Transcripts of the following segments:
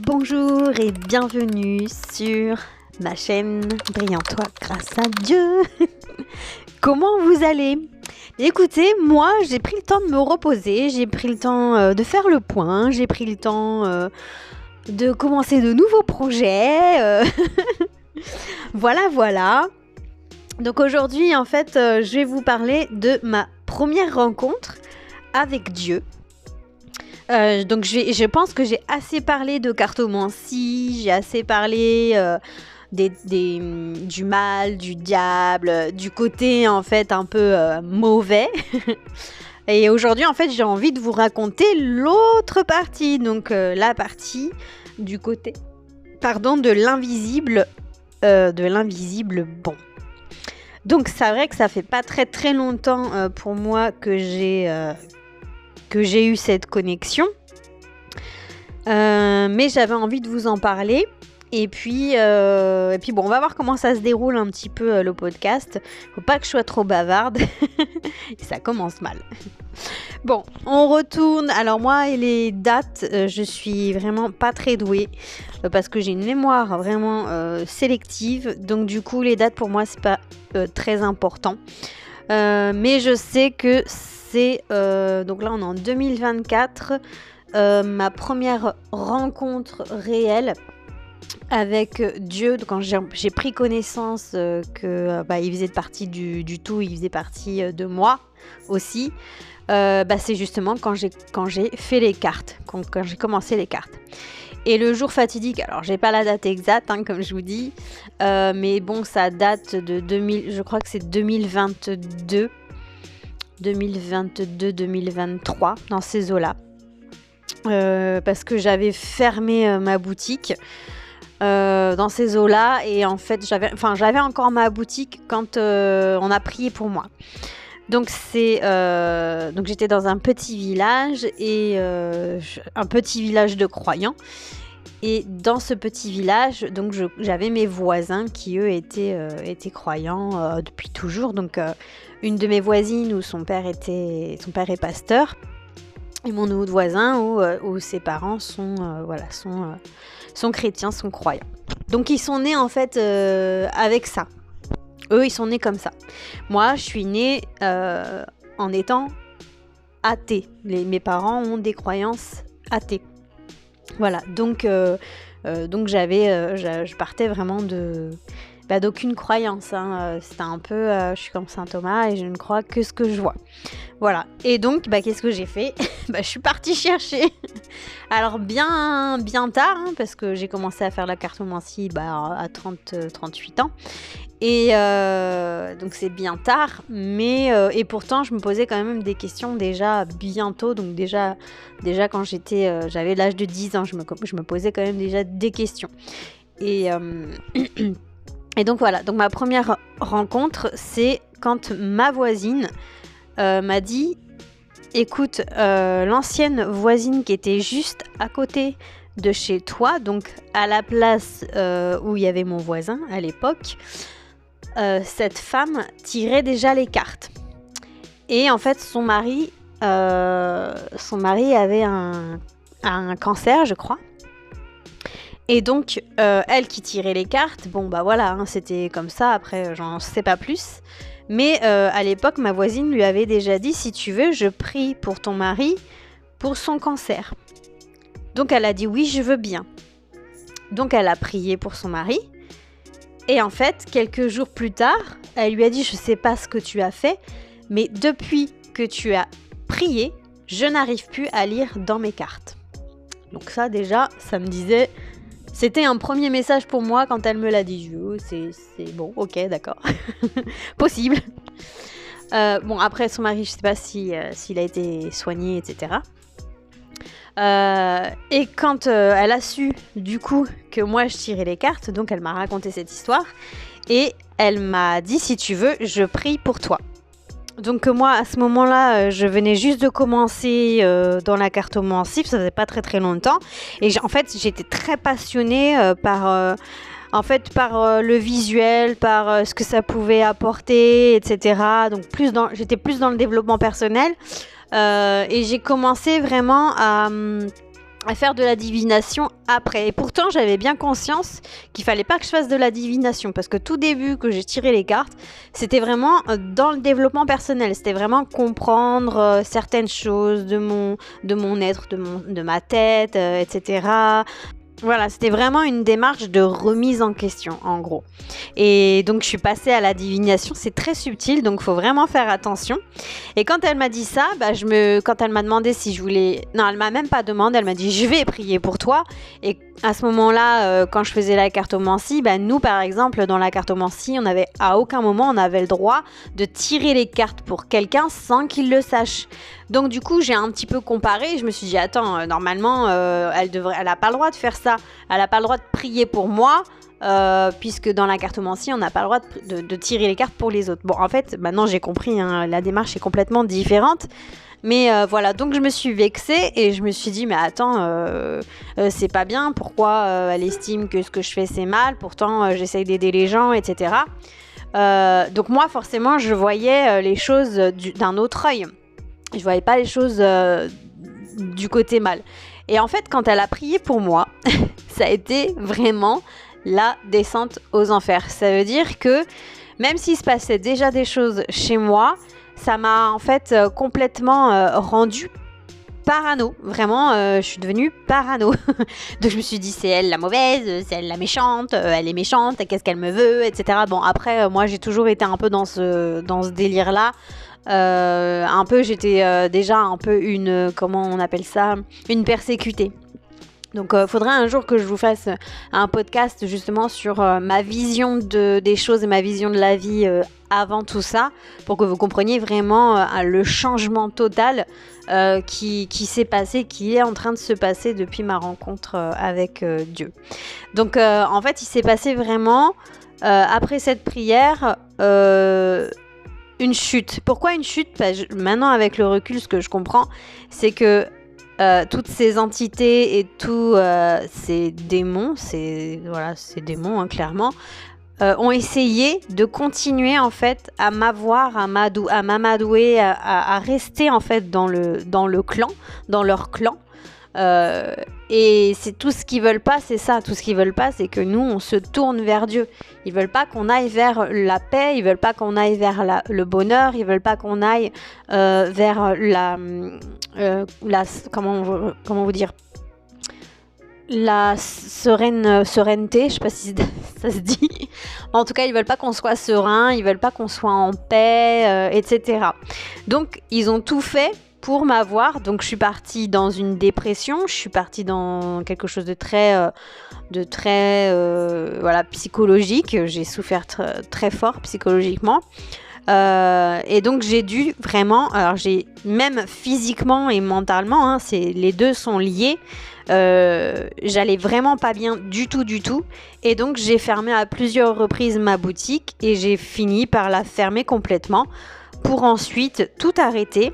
Bonjour et bienvenue sur ma chaîne Brille-en-toi grâce à Dieu. Comment vous allez? Écoutez, moi j'ai pris le temps de me reposer, j'ai pris le temps de faire le point, j'ai pris le temps de commencer de nouveaux projets. Voilà. Donc aujourd'hui en fait je vais vous parler de ma première rencontre avec Dieu. Donc je pense que j'ai assez parlé de cartomancie, j'ai assez parlé du mal, du diable, du côté en fait un peu mauvais. Et aujourd'hui en fait j'ai envie de vous raconter l'autre partie, donc la partie du côté, de l'invisible bon. Donc c'est vrai que ça fait pas très très longtemps pour moi que j'ai eu cette connexion, mais j'avais envie de vous en parler. Et puis bon, on va voir comment ça se déroule un petit peu le podcast. Faut pas que je sois trop bavarde. Et ça commence mal. Bon, on retourne. Alors moi et les dates, je suis vraiment pas très douée parce que j'ai une mémoire vraiment sélective. Donc du coup, les dates pour moi c'est pas très important. Mais je sais que c'est donc là on est en 2024, ma première rencontre réelle avec Dieu, quand j'ai pris connaissance que il faisait partie du tout, il faisait partie de moi aussi. C'est justement quand j'ai fait les cartes, quand j'ai commencé les cartes. Et le jour fatidique, alors j'ai pas la date exacte comme je vous dis, mais bon ça date de 2000, je crois que c'est 2022-2023, dans ces eaux-là. Parce que j'avais fermé ma boutique dans ces eaux-là, et en fait j'avais encore ma boutique quand on a prié pour moi. Donc donc j'étais dans un petit village un petit village de croyants. Et dans ce petit village, donc j'avais mes voisins qui eux étaient croyants depuis toujours. Donc une de mes voisines où son père est pasteur, et mon autre voisin où ses parents sont chrétiens, sont croyants. Donc ils sont nés en fait avec ça. Eux ils sont nés comme ça. Moi je suis née en étant athée. Mes parents ont des croyances athées. Voilà, donc je partais vraiment d'aucune croyance. C'était un peu, je suis comme saint Thomas et je ne crois que ce que je vois. Voilà, et donc qu'est-ce que j'ai fait? Je suis partie chercher. Alors bien tard, parce que j'ai commencé à faire la cartomancie à 38 ans. Et donc c'est bien tard, mais et pourtant je me posais quand même des questions déjà bientôt. Donc déjà quand j'avais l'âge de 10 ans, je me posais quand même déjà des questions. Et donc voilà, donc ma première rencontre, c'est quand ma voisine m'a dit: écoute, l'ancienne voisine qui était juste à côté de chez toi, donc à la place où il y avait mon voisin à l'époque, cette femme tirait déjà les cartes. Et en fait son mari avait un cancer, je crois. Et donc elle qui tirait les cartes, c'était comme ça. Après j'en sais pas plus. Mais à l'époque ma voisine lui avait déjà dit: si tu veux, je prie pour ton mari pour son cancer. Donc elle a dit oui, je veux bien. Donc elle a prié pour son mari. Et en fait, quelques jours plus tard, elle lui a dit: je sais pas ce que tu as fait, mais depuis que tu as prié, je n'arrive plus à lire dans mes cartes. Donc ça déjà, ça me disait... C'était un premier message pour moi quand elle me l'a dit. C'est bon, ok, d'accord. Possible. Après, son mari, je sais pas s'il a été soigné, etc. Et quand elle a su du coup que moi je tirais les cartes, donc elle m'a raconté cette histoire et elle m'a dit: si tu veux, je prie pour toi. Donc moi à ce moment-là, je venais juste de commencer dans la cartomancie, ça faisait pas très très longtemps, et j'étais très passionnée par le visuel, par ce que ça pouvait apporter, etc. Donc j'étais plus dans le développement personnel. Et j'ai commencé vraiment à faire de la divination après. Et pourtant, j'avais bien conscience qu'il fallait pas que je fasse de la divination, parce que tout début que j'ai tiré les cartes, c'était vraiment dans le développement personnel. C'était vraiment comprendre certaines choses de mon être, de ma tête, etc. Voilà, c'était vraiment une démarche de remise en question, en gros. Et donc, je suis passée à la divination. C'est très subtil, donc il faut vraiment faire attention. Et quand elle m'a dit ça, quand elle m'a demandé si je voulais... Non, elle m'a même pas demandé, elle m'a dit « je vais prier pour toi ». Et à ce moment-là, quand je faisais la cartomancie, nous, par exemple, dans la cartomancie, à aucun moment, on avait le droit de tirer les cartes pour quelqu'un sans qu'il le sache. Donc du coup, j'ai un petit peu comparé. Je me suis dit, attends, normalement, elle a pas le droit de faire ça. Elle a pas le droit de prier pour moi, puisque dans la cartomancie, on n'a pas le droit de tirer les cartes pour les autres. Bon, en fait, maintenant j'ai compris, hein, la démarche est complètement différente. Mais voilà, donc je me suis vexée et je me suis dit, mais attends, c'est pas bien. Pourquoi elle estime que ce que je fais, c'est mal? Pourtant, j'essaye d'aider les gens, etc. Donc moi, forcément, je voyais les choses d'un autre œil. Je voyais pas les choses du côté mal. Et en fait, quand elle a prié pour moi, ça a été vraiment la descente aux enfers. Ça veut dire que même s'il se passait déjà des choses chez moi, ça m'a en fait complètement rendue parano. Vraiment, je suis devenue parano. Donc je me suis dit, c'est elle la mauvaise, c'est elle la méchante, elle est méchante, qu'est-ce qu'elle me veut, etc. Bon, après, moi, j'ai toujours été un peu dans ce délire-là. J'étais déjà un peu comment on appelle ça, une persécutée. Donc faudrait un jour que je vous fasse un podcast justement sur ma vision des choses et ma vision de la vie avant tout ça, pour que vous compreniez vraiment le changement total qui s'est passé, qui est en train de se passer depuis ma rencontre avec Dieu. Donc en fait, il s'est passé vraiment après cette prière une chute. Pourquoi une chute? Maintenant, avec le recul, ce que je comprends, c'est que toutes ces entités et tous ces démons, ces démons, hein, clairement, ont essayé de continuer en fait à m'avoir, à m'amadouer, à rester en fait dans le clan, dans leur clan. Et c'est tout ce qu'ils veulent pas, c'est ça. Tout ce qu'ils veulent pas, c'est que nous, on se tourne vers Dieu. Ils veulent pas qu'on aille vers la paix, ils veulent pas qu'on aille vers le bonheur, ils veulent pas qu'on aille vers comment vous dire, la sérénité, je sais pas si ça se dit. En tout cas, ils veulent pas qu'on soit serein, ils veulent pas qu'on soit en paix, etc. Donc, ils ont tout fait pour m'avoir. Donc je suis partie dans une dépression, je suis partie dans quelque chose de très psychologique. J'ai souffert très fort psychologiquement. Et donc j'ai dû vraiment, alors j'ai même physiquement et mentalement, hein, les deux sont liés. J'allais vraiment pas bien du tout, et donc j'ai fermé à plusieurs reprises ma boutique et j'ai fini par la fermer complètement pour ensuite tout arrêter,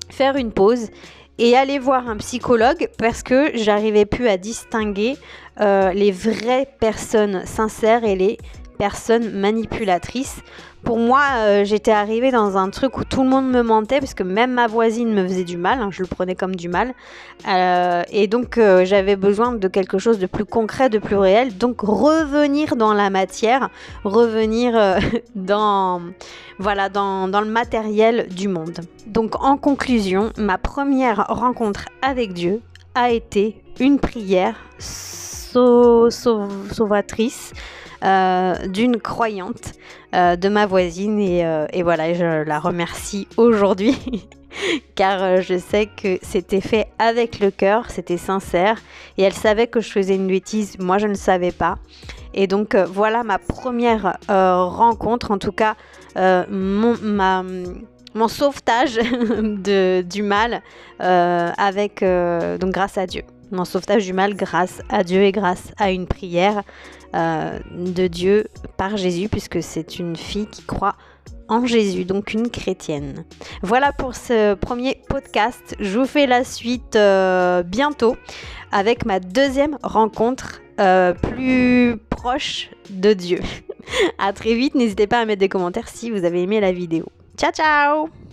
faire une pause et aller voir un psychologue parce que j'arrivais plus à distinguer les vraies personnes sincères et les personnes manipulatrices. Pour moi, j'étais arrivée dans un truc où tout le monde me mentait parce que même ma voisine me faisait du mal, hein, je le prenais comme du mal. Et donc, j'avais besoin de quelque chose de plus concret, de plus réel. Donc, revenir dans la matière, revenir dans le matériel du monde. Donc, en conclusion, ma première rencontre avec Dieu a été une prière sauvatrice d'une croyante de ma voisine et voilà, je la remercie aujourd'hui car je sais que c'était fait avec le cœur, c'était sincère et elle savait que je faisais une bêtise, moi je ne savais pas. Et donc voilà ma première rencontre, en tout cas mon sauvetage du mal donc grâce à Dieu. Mon sauvetage du mal grâce à Dieu et grâce à une prière de Dieu par Jésus, puisque c'est une fille qui croit en Jésus, donc une chrétienne. Voilà pour ce premier podcast. Je vous fais la suite bientôt avec ma deuxième rencontre plus proche de Dieu. À très vite, n'hésitez pas à mettre des commentaires si vous avez aimé la vidéo. Ciao ciao!